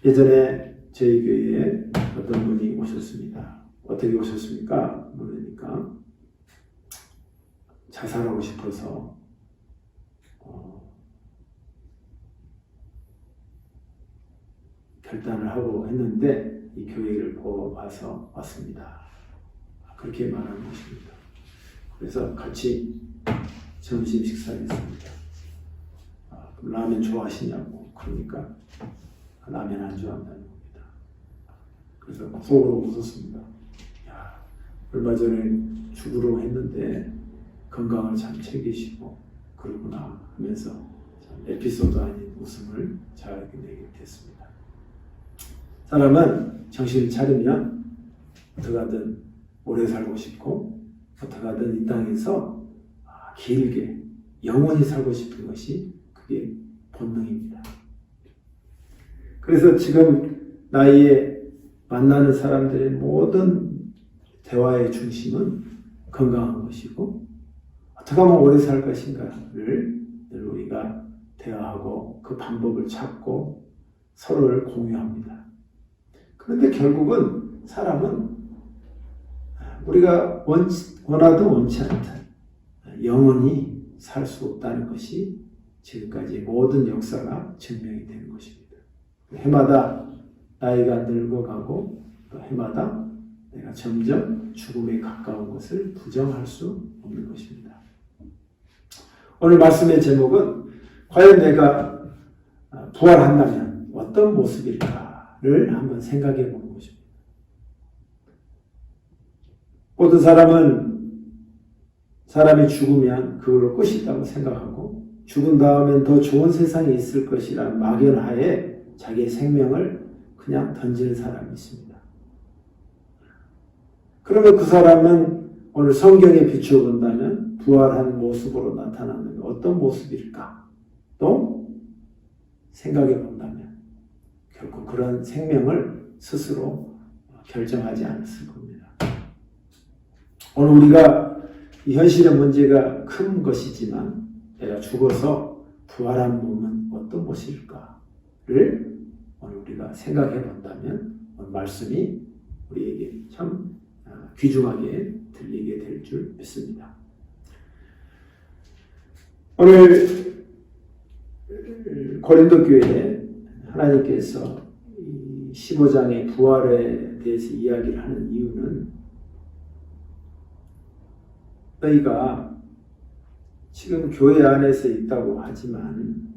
예전에 저희 교회에 어떤 분이 오셨습니다. 어떻게 오셨습니까? 그러니까 자살하고 싶어서 결단을 하고 했는데 이 교회를 와서 왔습니다. 그렇게 말하는 것입니다. 그래서 같이 점심 식사했습니다. 라면 좋아하시냐고. 그러니까 라면 안 좋아한다는 겁니다. 그래서 속으로 웃었습니다. 야, 얼마 전에 죽으려고 했는데 건강을 참 챙기시고 그러구나 하면서 참 에피소드 아닌 웃음을 잘 내게 됐습니다. 사람은 정신을 차리면 어떻게든 오래 살고 싶고 어떻게든 이 땅에서 길게 영원히 살고 싶은 것이 그게 본능입니다. 그래서 지금 나이에 만나는 사람들의 모든 대화의 중심은 건강한 것이고 어떻게 하면 오래 살 것인가를 늘 우리가 대화하고 그 방법을 찾고 서로를 공유합니다. 그런데 결국은 사람은 우리가 원하든 원치 않든 영원히 살 수 없다는 것이 지금까지 모든 역사가 증명이 되는 것입니다. 해마다 나이가 늙어가고 또 해마다 내가 점점 죽음에 가까운 것을 부정할 수 없는 것입니다. 오늘 말씀의 제목은 과연 내가 부활한다면 어떤 모습일까를 한번 생각해 보는 것입니다. 모든 사람이 죽으면 그걸로 끝이라고 생각하고 죽은 다음엔 더 좋은 세상이 있을 것이라는 막연하에 자기의 생명을 그냥 던지는 사람이 있습니다. 그러면 그 사람은 오늘 성경에 비춰본다면 부활한 모습으로 나타나는 어떤 모습일까? 또 생각해 본다면 결코 그런 생명을 스스로 결정하지 않았을 겁니다. 오늘 우리가 이 현실의 문제가 큰 것이지만 내가 죽어서 부활한 몸은 어떤 모습일까를 오늘 우리가 생각해 본다면 오늘 말씀이 우리에게 참 귀중하게 들리게 될 줄 믿습니다. 오늘 고린도 교회에 하나님께서 15장의 부활에 대해서 이야기를 하는 이유는 너희가 지금 교회 안에서 있다고 하지만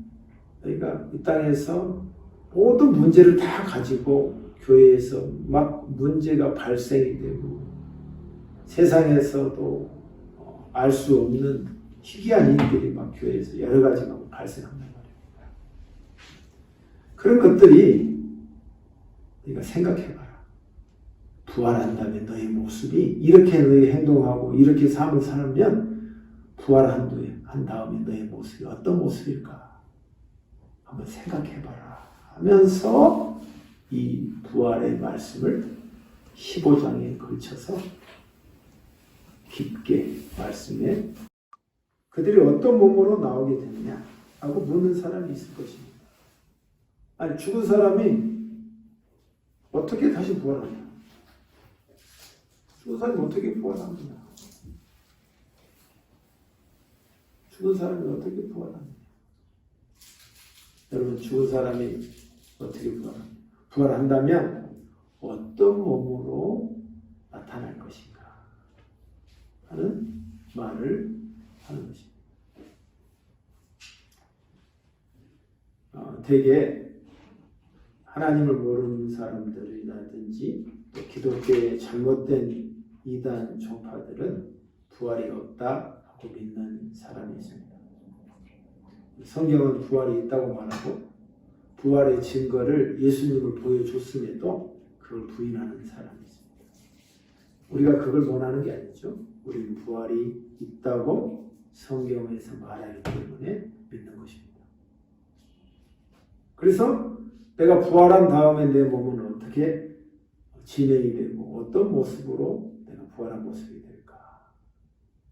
너희가 이 땅에서 모든 문제를 다 가지고 교회에서 막 문제가 발생이 되고 세상에서도 알 수 없는 희귀한 일들이 막 교회에서 여러 가지가 발생한단 말입니다. 그런 것들이 네가 생각해봐라. 부활한다면 너의 모습이 이렇게 너의 행동하고 이렇게 삶을 살면 부활한 다음에 너의 모습이 어떤 모습일까? 한번 생각해봐라 하면서 이 부활의 말씀을 15장에 걸쳐서 깊게 말씀해 그들이 어떤 몸으로 나오게 되느냐 하고 묻는 사람이 있을 것입니다. 아니 죽은 사람이 어떻게 다시 부활하냐? 죽은 사람이 어떻게 부활하느냐? 죽은 사람이 어떻게 부활하느냐? 여러분 죽은 사람이 어떻게 부활하느냐? 부활한다면 어떤 몸으로 나타날 것인가 하는 말을 하는 것입니다. 대개 하나님을 모르는 사람들이라든지 또 기독교의 잘못된 이단 종파들은 부활이 없다 하고 믿는 사람이 있습니다. 성경은 부활이 있다고 말하고 부활의 증거를 예수님을 보여줬음에도 그걸 부인하는 사람이 있습니다. 우리가 그걸 원하는 게 아니죠. 우리는 부활이 있다고 성경에서 말하기 때문에 믿는 것입니다. 그래서 내가 부활한 다음에 내 몸은 어떻게 진행이 되고 어떤 모습으로 내가 부활한 모습이 될까?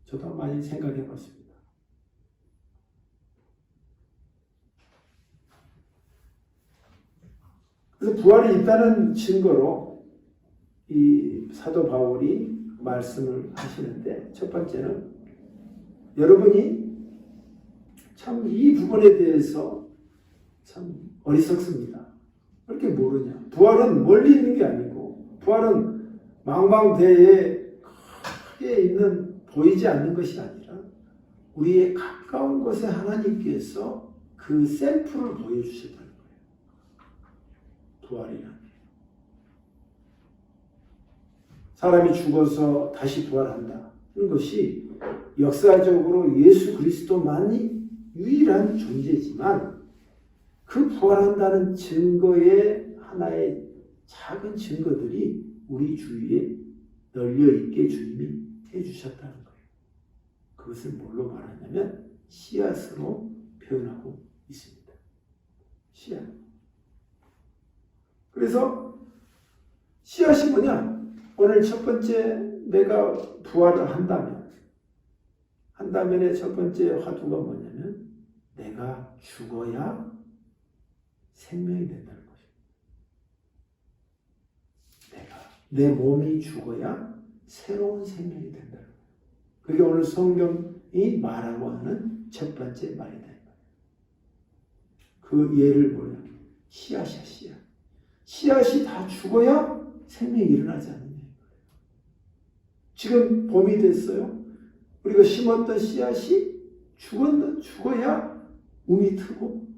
저도 많이 생각해 봤습니다. 그래서 부활이 있다는 증거로 이 사도 바울이 말씀을 하시는데, 첫 번째는 여러분이 참 이 부분에 대해서 참 어리석습니다. 왜 이렇게 모르냐? 부활은 멀리 있는 게 아니고, 부활은 망망대해에 크게 있는 보이지 않는 것이 아니라 우리의 가까운 곳에 하나님께서 그 샘플을 보여주셨다는 거예요. 부활이라는 게. 사람이 죽어서 다시 부활한다. 이런 것이 역사적으로 예수 그리스도만이 유일한 존재지만, 그 부활한다는 증거의 하나의 작은 증거들이 우리 주위에 널려있게 주님이 해주셨다는 거예요. 그것을 뭘로 말하냐면 씨앗으로 표현하고 있습니다. 씨앗. 그래서 씨앗이 뭐냐? 오늘 첫 번째 내가 부활을 한다면의 첫 번째 화두가 뭐냐면 내가 죽어야 생명이 된다는 것입니다. 내 몸이 죽어야 새로운 생명이 된다는 거예요. 그게 오늘 성경이 말하고 하는 첫 번째 말이다. 그 예를 뭐냐? 씨앗이야, 씨앗. 씨앗이 다 죽어야 생명이 일어나지 않느냐. 지금 봄이 됐어요. 우리가 심었던 씨앗이 죽어야 움이 트고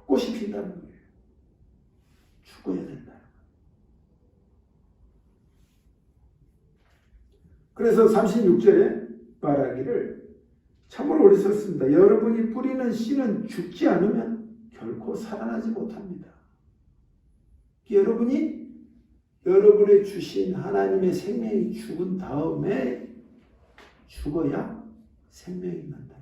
꽃이 핀다는 거예요. 죽어야 된다. 그래서 36절에 말하기를 참으로 어리석습니다. 여러분이 뿌리는 씨는 죽지 않으면 결코 살아나지 못합니다. 여러분의 주신 하나님의 생명이 죽은 다음에 죽어야 생명이 난다.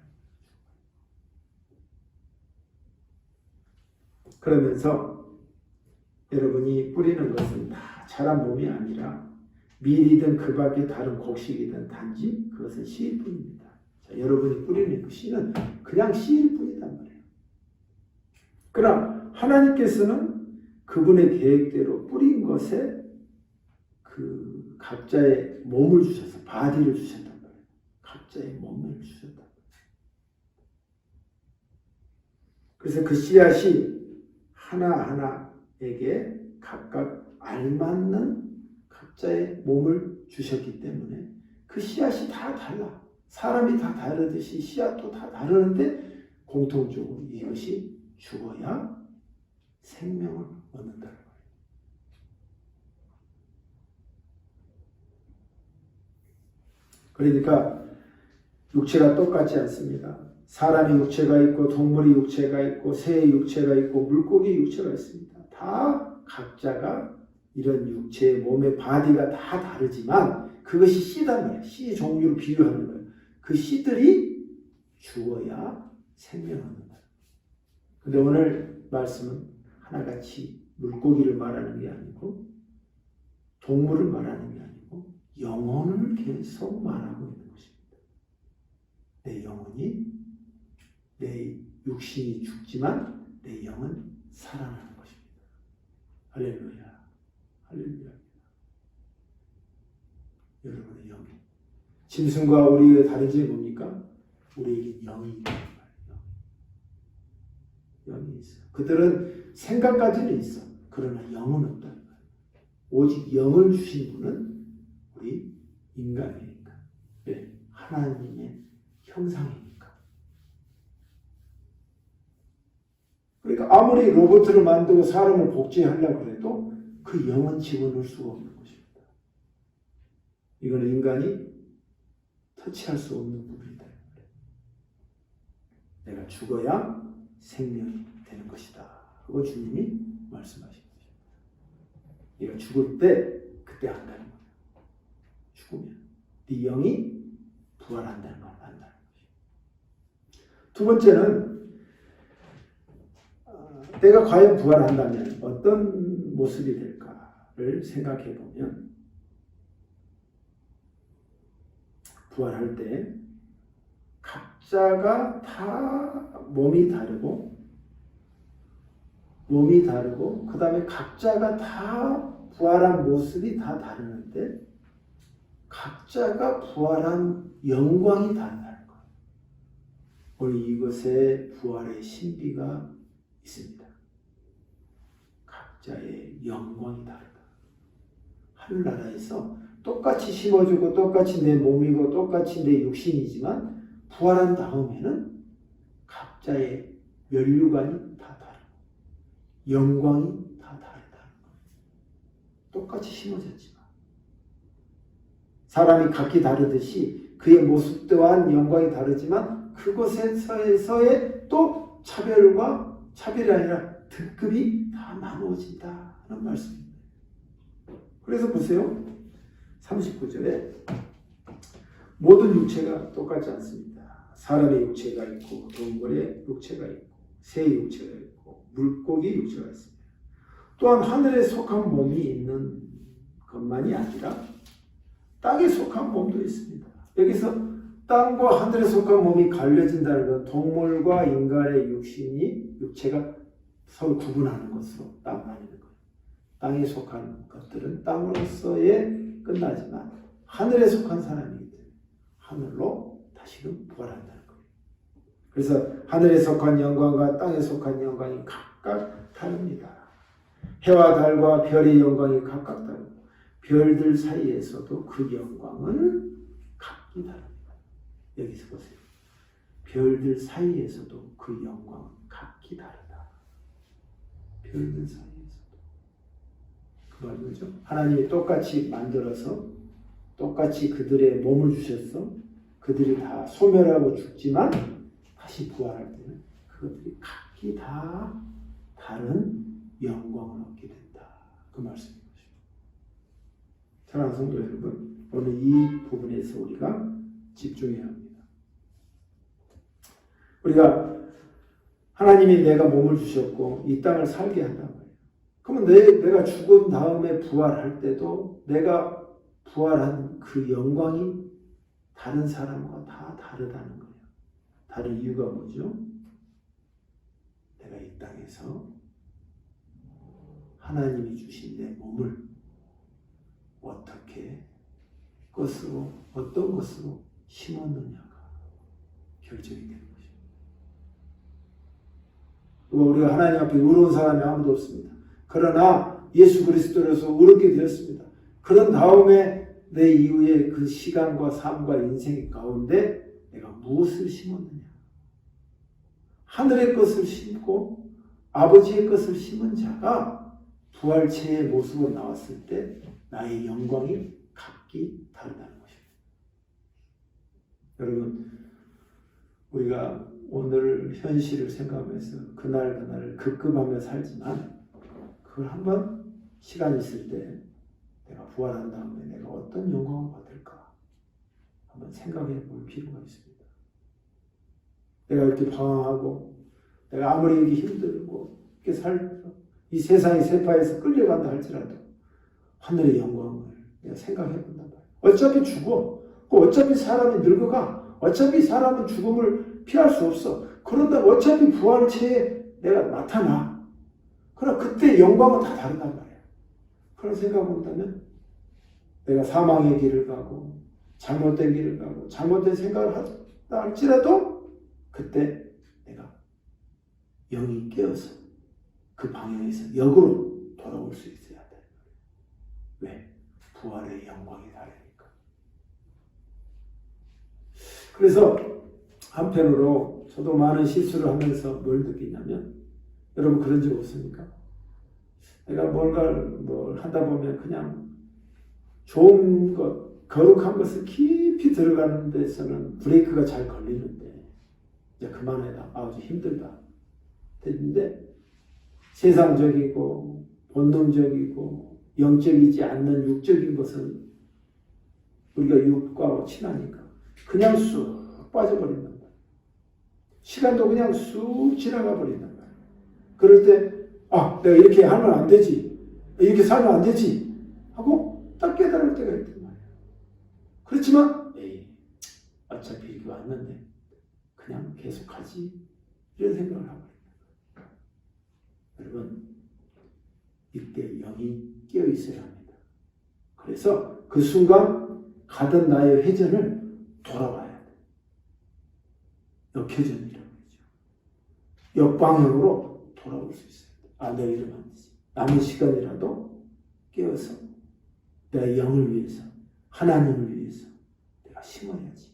그러면서 여러분이 뿌리는 것은 다 자란 몸이 아니라 밀이든 그 밖에 다른 곡식이든 단지 그것은 씨일 뿐입니다. 자, 여러분이 뿌리는 그 씨는 그냥 씨일 뿐이단 말이에요. 그러나 하나님께서는 그분의 계획대로 뿌린 것에 그 각자의 몸을 주셔서 바디를 주셨단 말이에요. 각자의 몸을 주셨단 말이에요. 그래서 그 씨앗이 하나하나에게 각각 알맞는 각자의 몸을 주셨기 때문에 그 씨앗이 다 달라. 사람이 다 다르듯이 씨앗도 다 다르는데 공통적으로 이것이 죽어야 생명을 얻는다는 거예요. 그러니까 육체가 똑같지 않습니다. 사람의 육체가 있고 동물의 육체가 있고 새의 육체가 있고 물고기의 육체가 있습니다. 다 각자가 이런 육체의 몸의 바디가 다 다르지만 그것이 씨단 말이에요. 씨의 종류를 비유하는 거예요. 그 씨들이 죽어야 생명을 얻는다. 근데 오늘 말씀은 하나같이 물고기를 말하는 게 아니고 동물을 말하는 게 아니고 영혼을 계속 말하고 있는 것입니다. 내 영혼이, 내 육신이 죽지만 내 영은 살아나는 것입니다. 할렐루야. 할렐루야. 여러분의 영이. 짐승과 우리의 다른 점이 뭡니까? 우리에게 영이 있단 말이에요. 영이 있어. 그들은 생각까지는 있어. 그러나 영은 없단 말이에요. 오직 영을 주신 분은 우리 인간이니까. 네, 하나님의 형상이니까. 그러니까 아무리 로봇을 만들고 사람을 복제하려고 해도 그 영은 집어넣을 수가 없는 것입니다. 이거는 인간이 터치할 수 없는 부분이다. 내가 죽어야 생명이 되는 것이다. 그거 주님이 말씀하신 것입니다. 네가 죽을 때 그때 한다는 거예요. 죽으면 네 영이 부활한다는 걸 안다는 것이죠. 두 번째는 내가 과연 부활한다면 어떤 모습이 될까를 생각해 보면 부활할 때 각자가 다 몸이 다르고 그 다음에 각자가 다 부활한 모습이 다 다르는데 각자가 부활한 영광이 다르다는 거예요. 우리 이것에 부활의 신비가 있습니다. 각자의 영광이 다르다. 하늘나라에서 똑같이 심어주고 똑같이 내 몸이고 똑같이 내 육신이지만 부활한 다음에는 각자의 면류관이 다 다르고 영광이 다 다르다는 거예요. 똑같이 심어졌지만 사람이 각기 다르듯이 그의 모습 또한 영광이 다르지만 그곳에서의 또 차별이 아니라 등급이 다 나누어진다는 말씀입니다. 그래서 보세요. 39절에 모든 육체가 똑같지 않습니다. 사람의 육체가 있고 동물의 육체가 있고 새의 육체가 있고 물고기 육체가 있습니다. 또한 하늘에 속한 몸이 있는 것만이 아니라 땅에 속한 몸도 있습니다. 여기서 땅과 하늘에 속한 몸이 갈려진다는 건 동물과 인간의 육체가 서로 구분하는 것으로 딱 나뉘는 거예요. 땅에 속한 것들은 땅으로서의 끝나지만 하늘에 속한 사람이기 때문에 하늘로 다시금 부활한다는 거예요. 그래서 하늘에 속한 영광과 땅에 속한 영광이 각각 다릅니다. 해와 달과 별의 영광이 각각 다르고 별들 사이에서도 그 영광은 각기 다릅니다. 여기서 보세요. 별들 사이에서도 그 영광은 각기 다르다. 별들 사이에서도. 그 말이 뭐죠? 하나님이 똑같이 만들어서 똑같이 그들의 몸을 주셨어. 그들이 다 소멸하고 죽지만 다시 부활할 때는 그것들이 각기 다 다른 영광을 얻게 된다. 그 말씀인 것입니다. 사랑하는 성도 여러분, 오늘 이 부분에서 우리가 집중해야 합니다. 우리가 하나님이 내가 몸을 주셨고 이 땅을 살게 한단 말이에요. 그러면 내가 죽은 다음에 부활할 때도 내가 부활한 그 영광이 다른 사람과 다 다르다는 거예요. 다른 이유가 뭐죠? 내가 이 땅에서 하나님이 주신 내 몸을 어떻게 어떤 것으로 심었느냐가 결정이 되는 것입니다. 우리가 하나님 앞에 의로운 사람이 아무도 없습니다. 그러나 예수 그리스도로서 의롭게 되었습니다. 그런 다음에 내 이후에 그 시간과 삶과 인생 가운데 내가 무엇을 심었느냐? 하늘의 것을 심고 아버지의 것을 심은 자가 부활체의 모습으로 나왔을 때 나의 영광이 각기 다르다는 것입니다. 여러분, 우리가 오늘 현실을 생각하면서 그날 급급하며 살지만 그걸 한번 시간 있을 때 내가 부활한 다음에 내가 어떤 영광을 받을까 한번 생각해 볼 필요가 있습니다. 내가 이렇게 방황하고 내가 아무리 이렇게 힘들고 이렇게 살면서 이 세상의 세파에서 끌려간다 할지라도 하늘의 영광을 내가 생각해 본단 말이에요. 어차피 죽어. 어차피 사람이 늙어가. 어차피 사람은 죽음을 피할 수 없어. 그런다 어차피 부활체에 내가 나타나. 그러나 그때 영광은 다 다르단 말이에요. 그런 생각을 본다면 내가 사망의 길을 가고 잘못된 길을 가고 잘못된 생각을 한다 할지라도 그때 내가 영이 깨어서 그 방향에서 역으로 돌아올 수 있어야 한다. 왜? 부활의 영광이 다르니까. 그래서 한편으로 저도 많은 실수를 하면서 뭘 느끼냐면 여러분 그런 적 없습니까? 내가 뭘 하다 보면 그냥 좋은 것, 거룩한 것을 깊이 들어가는 데서는 브레이크가 잘 걸리는데 이제 그만해라. 아주 힘들다. 됐는데 세상적이고 본능적이고 영적이지 않는 육적인 것은 우리가 육과 친하니까 그냥 쑥 빠져버린단 말이에요. 시간도 그냥 쑥 지나가 버린단 말이에요. 그럴 때 내가 이렇게 하면 안 되지, 이렇게 살면 안 되지 하고 딱 깨달을 때가 있단 말이에요. 그렇지만 어차피 이렇게 왔는데 그냥 계속하지 이런 생각을 하고 있는 거예요. 여러분, 이때 영이 깨어 있어야 합니다. 그래서 그 순간 가던 나의 회전을 돌아와야 돼. 역회전이라고 하죠. 역방향으로 돌아올 수 있어요. 내가 이러면 안 되지. 남은 시간이라도 깨어서 내가 영을 위해서, 하나님을 위해서 내가 심어야지.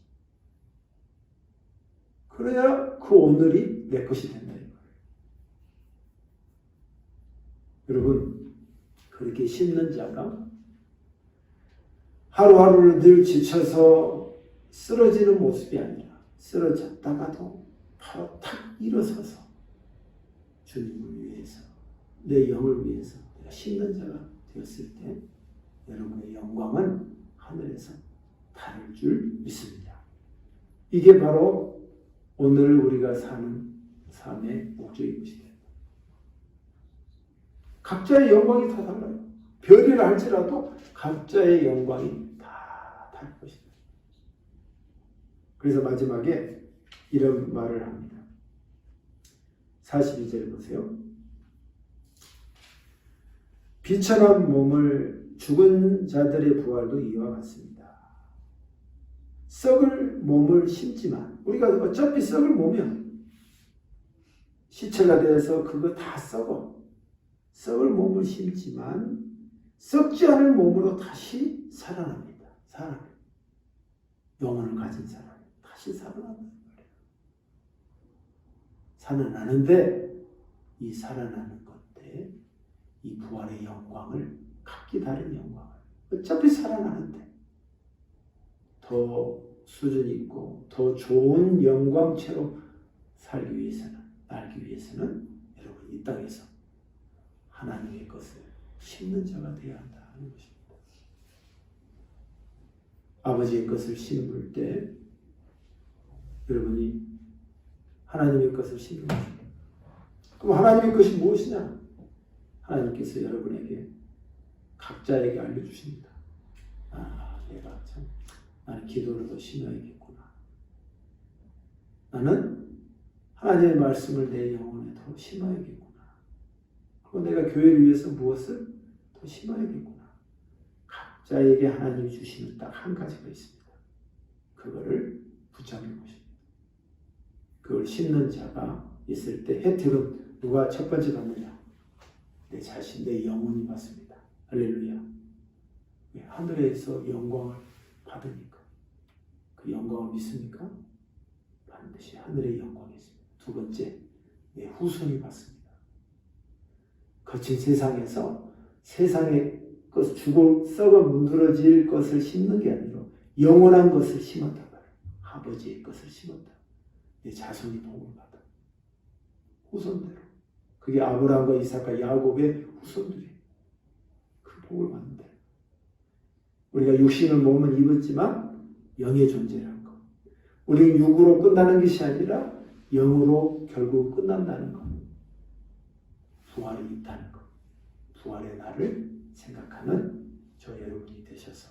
그래야 그 오늘이 내 것이 된다. 여러분, 그렇게 심는 자가 하루하루를 늘 지쳐서 쓰러지는 모습이 아니라 쓰러졌다가도 바로 탁 일어서서 주님을 위해서, 내 영을 위해서 내가 심는 자가 되었을 때 여러분의 영광은 하늘에서 다를 줄 믿습니다. 이게 바로 오늘 우리가 사는 삶의 목적인 것입니다. 각자의 영광이 다 달라요. 별이라 할지라도 각자의 영광이 다 다를 것이다. 그래서 마지막에 이런 말을 합니다. 42절 보세요. 비천한 몸을 죽은 자들의 부활도 이와 같습니다. 썩을 몸을 심지만 우리가 어차피 썩을 몸이야. 시체가 되어서 그거 다 썩어. 썩을 몸을 심지만 썩지 않을 몸으로 다시 살아납니다. 살아납니다. 영혼을 가진 사람 다시 살아난다는 거예요. 살아나는데 이 살아나는 건데 이 부활의 영광을 각기 다른 영광을 어차피 살아나는데 더 수준 있고 더 좋은 영광체로 살기 위해서는 알기 위해서는 여러분 이 땅에서 하나님의 것을 심는 자가 되어야 한다는 것입니다. 아버지의 것을 심을 때 여러분이 하나님의 것을 심는 것입니다. 그럼 하나님의 것이 무엇이냐? 하나님께서 여러분에게 각자에게 알려주십니다. 내가 참 나는 기도를 더 심어야겠구나. 나는 하나님의 말씀을 내 영혼에 더 심어야겠구나. 그리고 내가 교회를 위해서 무엇을 더 심어야겠구나. 각자에게 하나님이 주시는 딱 한 가지가 있습니다. 그거를 붙잡는 것입니다. 그걸 심는 자가 있을 때 혜택은 누가 첫 번째 받느냐? 내 자신, 내 영혼이 받습니다. 할렐루야. 하늘에서 영광을 받으니까 그 영광을 믿습니까? 반드시 하늘의 영광이 있습니다. 두 번째, 내 후손이 받습니다. 거친 세상에서 세상의 것 죽어 썩어 문드러질 것을 심는 게 아니라 영원한 것을 심었다. 아버지의 것을 심었다. 내 자손이 복을 받아. 후손대로. 그게 아브라함과 이삭과 야곱의 후손들이 그 복을 받는다. 우리가 육신을 몸은 입었지만 영의 존재라는 것. 우리는 육으로 끝나는 것이 아니라 영으로 결국 끝난다는 것. 부활이 있다는 것. 부활의 날을 생각하는 저 여러분이 되셔서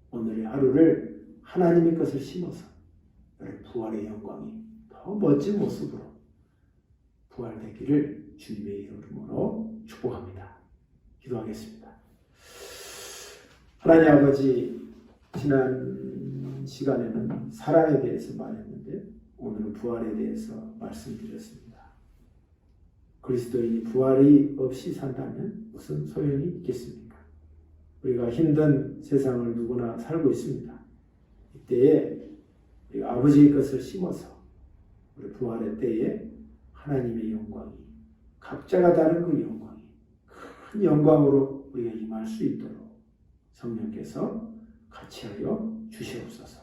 오늘의 하루를 하나님의 것을 심어서 여러분 부활의 영광이 더 멋진 모습으로 부활되기를 주님의 이름으로 축복합니다. 기도하겠습니다. 하나님 아버지, 지난 시간에는 사랑에 대해서 말했는데 오늘은 부활에 대해서 말씀드렸습니다. 그리스도인이 부활이 없이 산다면 무슨 소용이 있겠습니까? 우리가 힘든 세상을 누구나 살고 있습니다. 이때에 우리가 아버지의 것을 심어서 우리 부활의 때에 하나님의 영광이 각자가 다른 그 영광이 큰 영광으로 우리가 임할 수 있도록 성령께서 같이 하여 주시옵소서.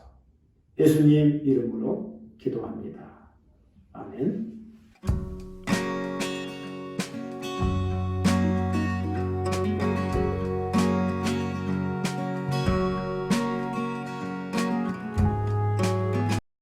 예수님 이름으로 기도합니다. 아멘.